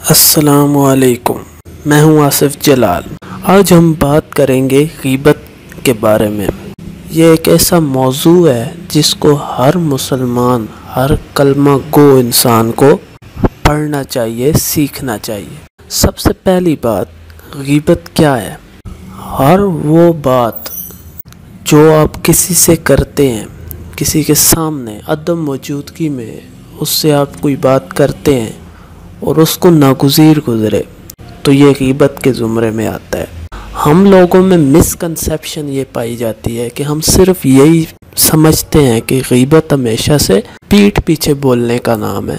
السلام علیکم، میں ہوں آصف جلال۔ آج ہم بات کریں گے غیبت کے بارے میں۔ یہ ایک ایسا موضوع ہے جس کو ہر مسلمان، ہر کلمہ گو انسان کو پڑھنا چاہیے، سیکھنا چاہیے۔ سب سے پہلی بات، غیبت کیا ہے؟ ہر وہ بات جو آپ کسی سے کرتے ہیں، کسی کے سامنے عدم موجودگی میں اس سے آپ کوئی بات کرتے ہیں اور اس کو ناگزیر گزرے، تو یہ غیبت کے زمرے میں آتا ہے۔ ہم لوگوں میں مسکنسیپشن یہ پائی جاتی ہے کہ ہم صرف یہی سمجھتے ہیں کہ غیبت ہمیشہ سے پیٹھ پیچھے بولنے کا نام ہے۔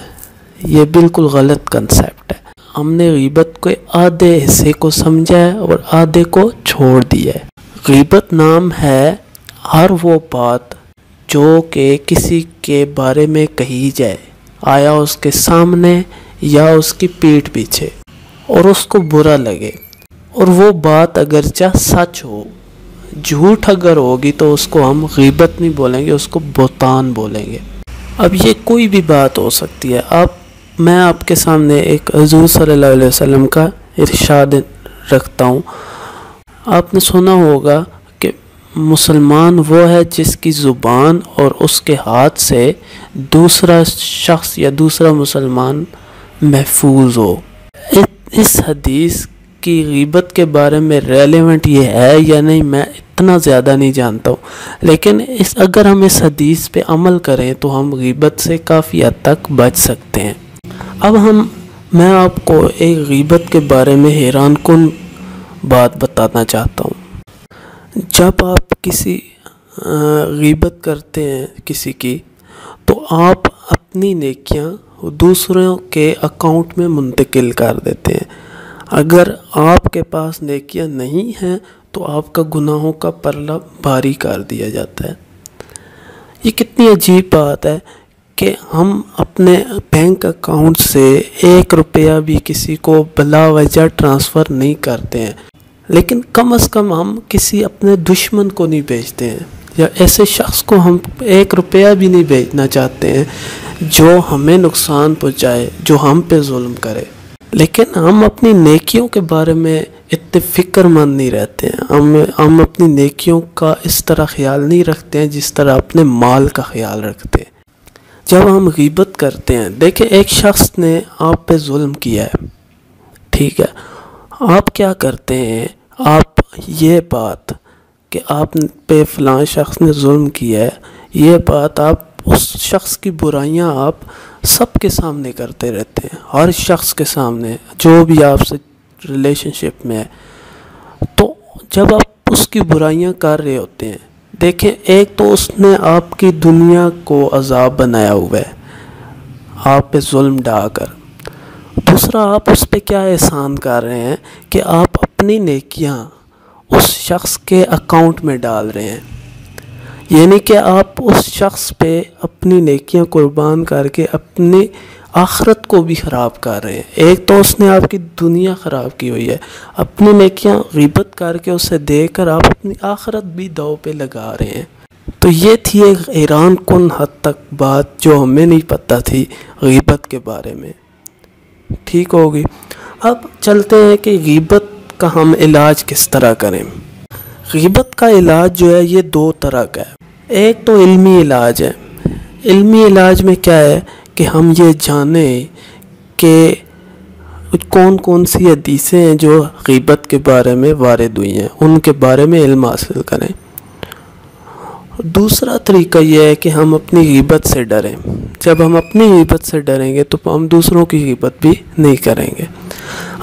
یہ بالکل غلط کنسیپٹ ہے۔ ہم نے غیبت کے آدھے حصے کو سمجھا ہے اور آدھے کو چھوڑ دیا ہے۔ غیبت نام ہے ہر وہ بات جو کہ کسی کے بارے میں کہی جائے، آیا اس کے سامنے یا اس کی پیٹھ پیچھے، اور اس کو برا لگے، اور وہ بات اگرچہ سچ ہو، جھوٹ اگر ہوگی تو اس کو ہم غیبت نہیں بولیں گے، اس کو بہتان بولیں گے۔ اب یہ کوئی بھی بات ہو سکتی ہے۔ میں آپ کے سامنے ایک حضور صلی اللہ علیہ وسلم کا ارشاد رکھتا ہوں۔ آپ نے سنا ہوگا کہ مسلمان وہ ہے جس کی زبان اور اس کے ہاتھ سے دوسرا شخص یا دوسرا مسلمان محفوظ ہو۔ اس حدیث کی غیبت کے بارے میں ریلیونٹ یہ ہے یا نہیں، میں اتنا زیادہ نہیں جانتا ہوں، لیکن اگر ہم اس حدیث پہ عمل کریں تو ہم غیبت سے کافی حد تک بچ سکتے ہیں۔ اب میں آپ کو ایک غیبت کے بارے میں حیران کن بات بتانا چاہتا ہوں۔ جب آپ کسی غیبت کرتے ہیں کسی کی، تو آپ اپنی نیکیاں دوسروں کے اکاؤنٹ میں منتقل کر دیتے ہیں۔ اگر آپ کے پاس نیکیاں نہیں ہیں تو آپ کا گناہوں کا پلہ بھاری کر دیا جاتا ہے۔ یہ کتنی عجیب بات ہے کہ ہم اپنے بینک اکاؤنٹ سے 1 روپیہ بھی کسی کو بلا وجہ ٹرانسفر نہیں کرتے ہیں، لیکن کم از کم ہم کسی اپنے دشمن کو نہیں بھیجتے ہیں، یا ایسے شخص کو ہم 1 روپیہ بھی نہیں بھیجنا چاہتے ہیں جو ہمیں نقصان پہنچائے، جو ہم پہ ظلم کرے۔ لیکن ہم اپنی نیکیوں کے بارے میں اتنے فکر مند نہیں رہتے ہیں۔ ہم اپنی نیکیوں کا اس طرح خیال نہیں رکھتے ہیں جس طرح اپنے مال کا خیال رکھتے ہیں۔ جب ہم غیبت کرتے ہیں، دیکھیں ایک شخص نے آپ پہ ظلم کیا ہے، ٹھیک ہے، آپ کیا کرتے ہیں؟ آپ یہ بات کہ آپ پہ فلاں شخص نے ظلم کیا ہے، یہ بات آپ اس شخص کی برائیاں آپ سب کے سامنے کرتے رہتے ہیں، ہر شخص کے سامنے جو بھی آپ سے ریلیشن شپ میں ہے۔ تو جب آپ اس کی برائیاں کر رہے ہوتے ہیں، دیکھیں ایک تو اس نے آپ کی دنیا کو عذاب بنایا ہوا ہے آپ پہ ظلم ڈھا کر، دوسرا آپ اس پہ کیا احسان کر رہے ہیں کہ آپ اپنی نیکیاں اس شخص کے اکاؤنٹ میں ڈال رہے ہیں، یعنی کہ آپ اس شخص پہ اپنی نیکیاں قربان کر کے اپنی آخرت کو بھی خراب کر رہے ہیں۔ ایک تو اس نے آپ کی دنیا خراب کی ہوئی ہے، اپنی نیکیاں غیبت کر کے اسے دے کر آپ اپنی آخرت بھی داؤ پہ لگا رہے ہیں۔ تو یہ تھی ایک حیران کن حد تک بات جو ہمیں نہیں پتہ تھی غیبت کے بارے میں، ٹھیک ہوگی۔ اب چلتے ہیں کہ غیبت کا ہم علاج کس طرح کریں۔ غیبت کا علاج جو ہے یہ 2 طرح کا ہے۔ ایک تو علمی علاج ہے۔ علمی علاج میں کیا ہے کہ ہم یہ جانیں کہ کون سی حدیثیں ہیں جو غیبت کے بارے میں وارد ہوئی ہیں، ان کے بارے میں علم حاصل کریں۔ دوسرا طریقہ یہ ہے کہ ہم اپنی غیبت سے ڈریں۔ جب ہم اپنی غیبت سے ڈریں گے تو ہم دوسروں کی غیبت بھی نہیں کریں گے۔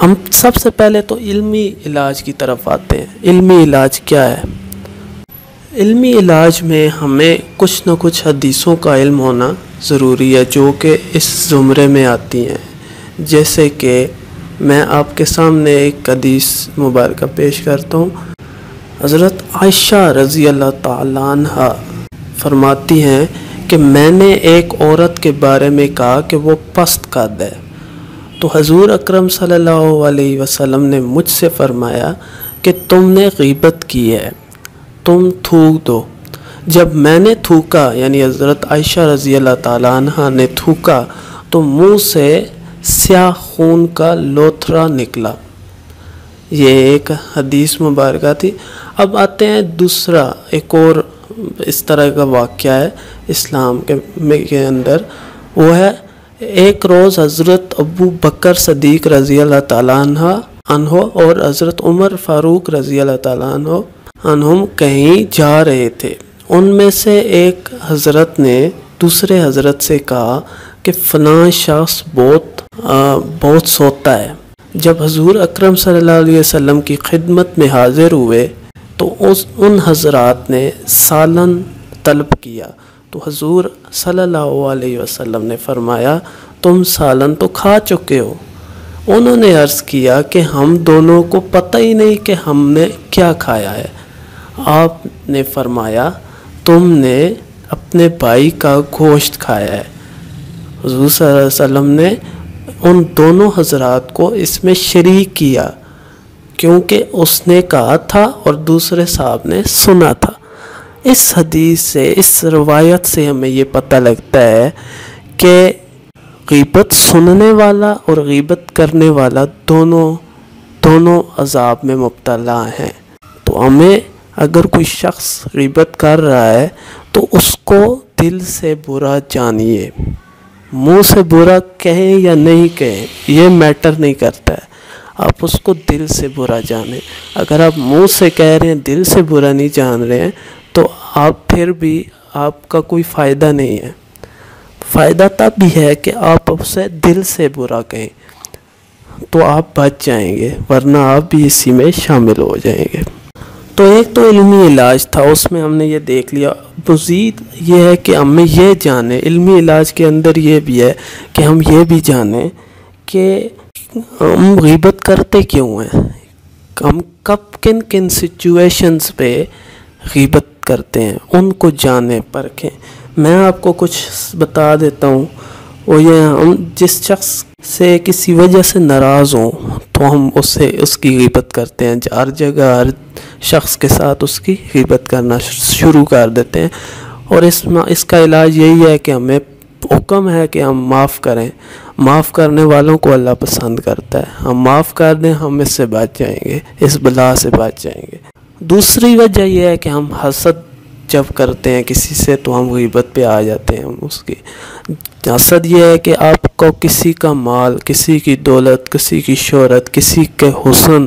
ہم سب سے پہلے تو علمی علاج کی طرف آتے ہیں۔ علمی علاج کیا ہے؟ علمی علاج میں ہمیں کچھ نہ کچھ حدیثوں کا علم ہونا ضروری ہے جو کہ اس زمرے میں آتی ہیں۔ جیسے کہ میں آپ کے سامنے ایک حدیث مبارکہ پیش کرتا ہوں۔ حضرت عائشہ رضی اللہ تعالیٰ عنہ فرماتی ہیں کہ میں نے ایک عورت کے بارے میں کہا کہ وہ پست قد ہے، تو حضور اکرم صلی اللہ علیہ وسلم نے مجھ سے فرمایا کہ تم نے غیبت کی ہے، تم تھوک دو۔ جب میں نے تھوکا، یعنی حضرت عائشہ رضی اللہ تعالیٰ عنہ نے تھوکا، تو منہ سے سیاہ خون کا لوتھڑا نکلا۔ یہ ایک حدیث مبارکہ تھی۔ اب آتے ہیں دوسرا ایک اور اس طرح کا واقعہ ہے اسلام کے اندر، وہ ہے ایک روز حضرت ابو بکر صدیق رضی اللہ تعالیٰ عنہ اور حضرت عمر فاروق رضی اللہ تعالیٰ عنہم کہیں جا رہے تھے۔ ان میں سے ایک حضرت نے دوسرے حضرت سے کہا کہ فلاں شخص بہت سوتا ہے۔ جب حضور اکرم صلی اللہ علیہ وسلم کی خدمت میں حاضر ہوئے تو ان حضرات نے سالن طلب کیا، تو حضور صلی اللہ علیہ وسلم نے فرمایا تم سالن تو کھا چکے ہو۔ انہوں نے عرض کیا کہ ہم دونوں کو پتہ ہی نہیں کہ ہم نے کیا کھایا ہے۔ آپ نے فرمایا تم نے اپنے بھائی کا گوشت کھایا ہے۔ حضور صلی اللہ علیہ وسلم نے ان دونوں حضرات کو اس میں شریک کیا، کیونکہ اس نے کہا تھا اور دوسرے صاحب نے سنا تھا۔ اس حدیث سے، اس روایت سے ہمیں یہ پتہ لگتا ہے کہ غیبت سننے والا اور غیبت کرنے والا دونوں عذاب میں مبتلا ہیں۔ تو ہمیں اگر کوئی شخص غیبت کر رہا ہے تو اس کو دل سے برا جانیے، منہ سے برا کہیں یا نہیں کہیں یہ میٹر نہیں کرتا ہے، آپ اس کو دل سے برا جانیں۔ اگر آپ منہ سے کہہ رہے ہیں دل سے برا نہیں جان رہے ہیں تو آپ پھر بھی آپ کا کوئی فائدہ نہیں ہے۔ فائدہ تب بھی ہے کہ آپ اسے دل سے برا کہیں تو آپ بچ جائیں گے، ورنہ آپ بھی اسی میں شامل ہو جائیں گے۔ تو ایک تو علمی علاج تھا، اس میں ہم نے یہ دیکھ لیا۔ مزید یہ ہے کہ ہمیں یہ جانیں، علمی علاج کے اندر یہ بھی ہے کہ ہم یہ بھی جانیں کہ ہم غیبت کرتے کیوں ہیں، ہم کب کن سچویشنز پہ غیبت کرتے ہیں، ان کو جانیں پرکھیں۔ میں آپ کو کچھ بتا دیتا ہوں، وہ یہ ہم جس شخص سے کسی وجہ سے ناراض ہوں تو ہم اس کی غیبت کرتے ہیں، ہر جگہ ہر شخص کے ساتھ اس کی غیبت کرنا شروع کر دیتے ہیں، اور اس کا علاج یہی ہے کہ ہمیں حکم ہے کہ ہم معاف کریں۔ معاف کرنے والوں کو اللہ پسند کرتا ہے، ہم معاف کر دیں، ہم اس سے بچ جائیں گے، اس بلا سے بچ جائیں گے۔ دوسری وجہ یہ ہے کہ ہم حسد جب کرتے ہیں کسی سے تو ہم غیبت پہ آ جاتے ہیں۔ اس کی حسد یہ ہے کہ آپ کو کسی کا مال، کسی کی دولت، کسی کی شہرت، کسی کے حسن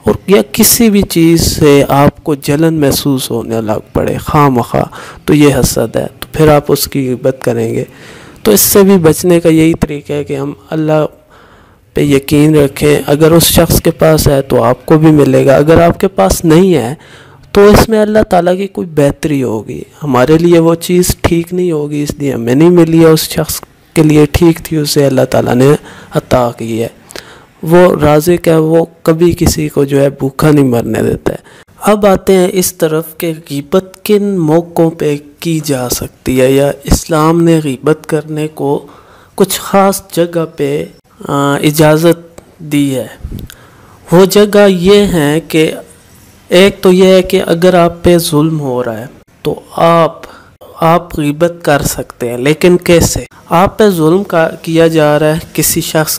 اور یا کسی بھی چیز سے آپ کو جلن محسوس ہونے لگ پڑے خواہ مخواہ، تو یہ حسد ہے، تو پھر آپ اس کی غیبت کریں گے۔ تو اس سے بھی بچنے کا یہی طریقہ ہے کہ ہم اللہ پہ یقین رکھیں، اگر اس شخص کے پاس ہے تو آپ کو بھی ملے گا، اگر آپ کے پاس نہیں ہے تو اس میں اللہ تعالیٰ کی کوئی بہتری ہوگی، ہمارے لیے وہ چیز ٹھیک نہیں ہوگی، اس لیے ہمیں نہیں ملی ہے، اس شخص کے لیے ٹھیک تھی، اسے اللہ تعالیٰ نے عطا کی ہے۔ وہ رازق ہے، وہ کبھی کسی کو جو ہے بھوکا نہیں مرنے دیتا ہے۔ اب آتے ہیں اس طرف کہ غیبت کن موقعوں پہ کی جا سکتی ہے، یا اسلام نے غیبت کرنے کو کچھ خاص جگہ پہ اجازت دی ہے۔ وہ جگہ یہ ہیں کہ ایک تو یہ ہے کہ اگر آپ پہ ظلم ہو رہا ہے تو آپ غیبت کر سکتے ہیں، لیکن کیسے؟ آپ پہ ظلم کیا جا رہا ہے کسی شخص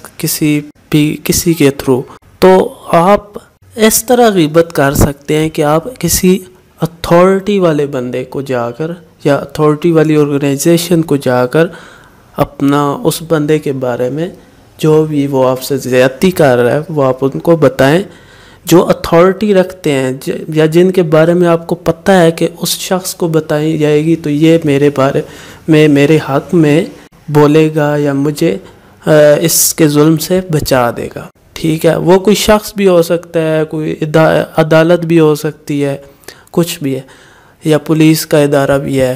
کسی کے تھرو، تو آپ اس طرح غیبت کر سکتے ہیں کہ آپ کسی اتھارٹی والے بندے کو جا کر یا اتھارٹی والی آرگنائزیشن کو جا کر اپنا اس بندے کے بارے میں جو بھی وہ آپ سے زیادتی کر رہا ہے وہ آپ ان کو بتائیں، جو اتھارٹی رکھتے ہیں یا جن کے بارے میں آپ کو پتہ ہے کہ اس شخص کو بتائی جائے گی تو یہ میرے بارے میں میرے حق میں بولے گا یا مجھے اس کے ظلم سے بچا دے گا، ٹھیک ہے؟ وہ کوئی شخص بھی ہو سکتا ہے، کوئی عدالت بھی ہو سکتی ہے، کچھ بھی ہے، یا پولیس کا ادارہ بھی ہے۔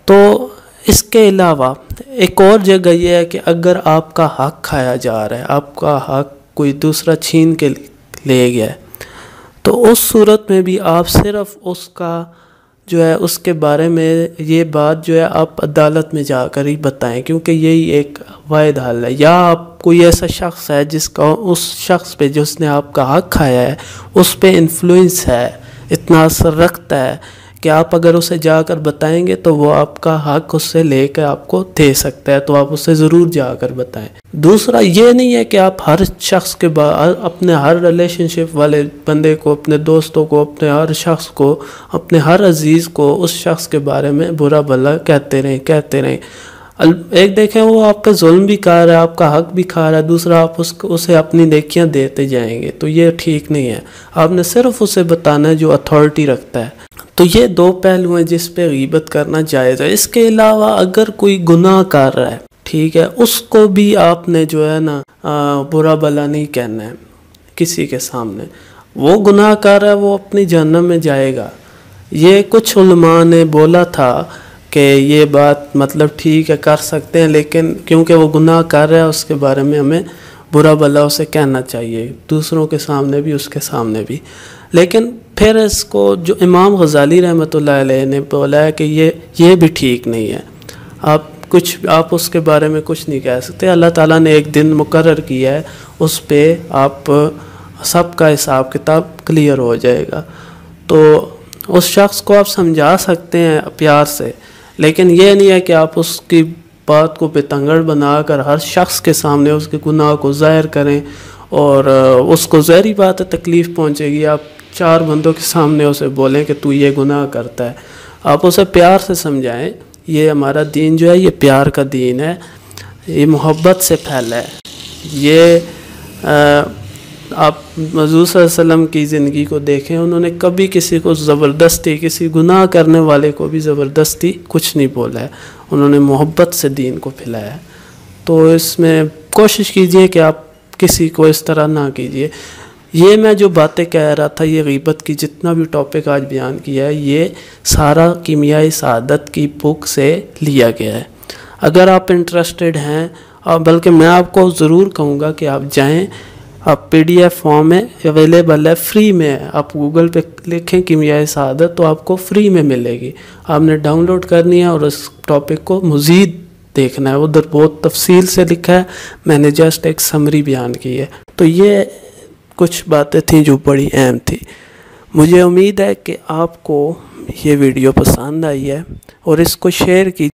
تو اس کے علاوہ ایک اور جگہ یہ ہے کہ اگر آپ کا حق کھایا جا رہا ہے، آپ کا حق کوئی دوسرا چھین کے لے گیا ہے، تو اس صورت میں بھی آپ صرف اس کا جو ہے اس کے بارے میں یہ بات جو ہے آپ عدالت میں جا کر ہی بتائیں، کیونکہ یہی ایک واحد حل ہے۔ یا آپ کوئی ایسا شخص ہے جس کا اس شخص پہ جس نے آپ کا حق کھایا ہے اس پہ انفلوئنس ہے، اتنا اثر رکھتا ہے کہ آپ اگر اسے جا کر بتائیں گے تو وہ آپ کا حق اس سے لے کے آپ کو دے سکتا ہے، تو آپ اسے ضرور جا کر بتائیں۔ دوسرا یہ نہیں ہے کہ آپ ہر شخص کے اپنے ہر ریلیشن شپ والے بندے کو، اپنے دوستوں کو، اپنے ہر شخص کو، اپنے ہر عزیز کو اس شخص کے بارے میں برا بھلا کہتے رہیں۔ ایک دیکھیں وہ آپ کا ظلم بھی کھا رہا ہے، آپ کا حق بھی کھا رہا ہے، دوسرا آپ اسے اپنی نیکیاں دیتے جائیں گے، تو یہ ٹھیک نہیں ہے۔ آپ نے صرف اسے بتانا ہے جو اتھارٹی رکھتا ہے۔ تو یہ دو پہلو ہیں جس پہ غیبت کرنا جائز ہے۔ اس کے علاوہ اگر کوئی گناہ کر رہا ہے، ٹھیک ہے، اس کو بھی آپ نے جو ہے نا برا بھلا نہیں کہنا ہے کسی کے سامنے۔ وہ گناہ کر رہا ہے، وہ اپنی جہنم میں جائے گا۔ یہ کچھ علماء نے بولا تھا کہ یہ بات مطلب ٹھیک ہے، کر سکتے ہیں، لیکن کیونکہ وہ گناہ کر رہا ہے اس کے بارے میں ہمیں برا بھلا اسے کہنا چاہیے، دوسروں کے سامنے بھی، اس کے سامنے بھی۔ لیکن پھر اس کو جو امام غزالی رحمۃ اللہ علیہ نے بولا ہے کہ یہ بھی ٹھیک نہیں ہے، آپ اس کے بارے میں کچھ نہیں کہہ سکتے۔ اللہ تعالیٰ نے ایک دن مقرر کیا ہے، اس پہ آپ سب کا حساب کتاب کلیئر ہو جائے گا۔ تو اس شخص کو آپ سمجھا سکتے ہیں پیار سے، لیکن یہ نہیں ہے کہ آپ اس کی بات کو بتنگڑ بنا کر ہر شخص کے سامنے اس کے گناہ کو ظاہر کریں، اور اس کو ظاہری بات ہے تکلیف پہنچے گی۔ آپ 4 بندوں کے سامنے اسے بولیں کہ تو یہ گناہ کرتا ہے، آپ اسے پیار سے سمجھائیں۔ یہ ہمارا دین جو ہے یہ پیار کا دین ہے، یہ محبت سے پھیلا ہے۔ یہ آپ حضور صلی اللہ علیہ وسلم کی زندگی کو دیکھیں، انہوں نے کبھی کسی کو زبردستی، کسی گناہ کرنے والے کو بھی زبردستی کچھ نہیں بولا ہے، انہوں نے محبت سے دین کو پھیلایا ہے۔ تو اس میں کوشش کیجئے کہ آپ کسی کو اس طرح نہ کیجئے۔ یہ میں جو باتیں کہہ رہا تھا، یہ غیبت کی جتنا بھی ٹاپک آج بیان کیا ہے، یہ سارا کیمیائی سعادت کی بک سے لیا گیا ہے۔ اگر آپ انٹرسٹڈ ہیں، بلکہ میں آپ کو ضرور کہوں گا کہ آپ جائیں، آپ PDF فارم میں اویلیبل ہے، فری میں ہے، آپ گوگل پہ لکھیں کیمیائی سعادت تو آپ کو فری میں ملے گی۔ آپ نے ڈاؤن لوڈ کرنی ہے اور اس ٹاپک کو مزید دیکھنا ہے، ادھر بہت تفصیل سے لکھا ہے، میں نے جسٹ ایک سمری بیان کی ہے۔ تو یہ کچھ باتیں تھیں جو بڑی اہم تھی۔ مجھے امید ہے کہ آپ کو یہ ویڈیو پسند آئی ہے اور اس کو شیئر کی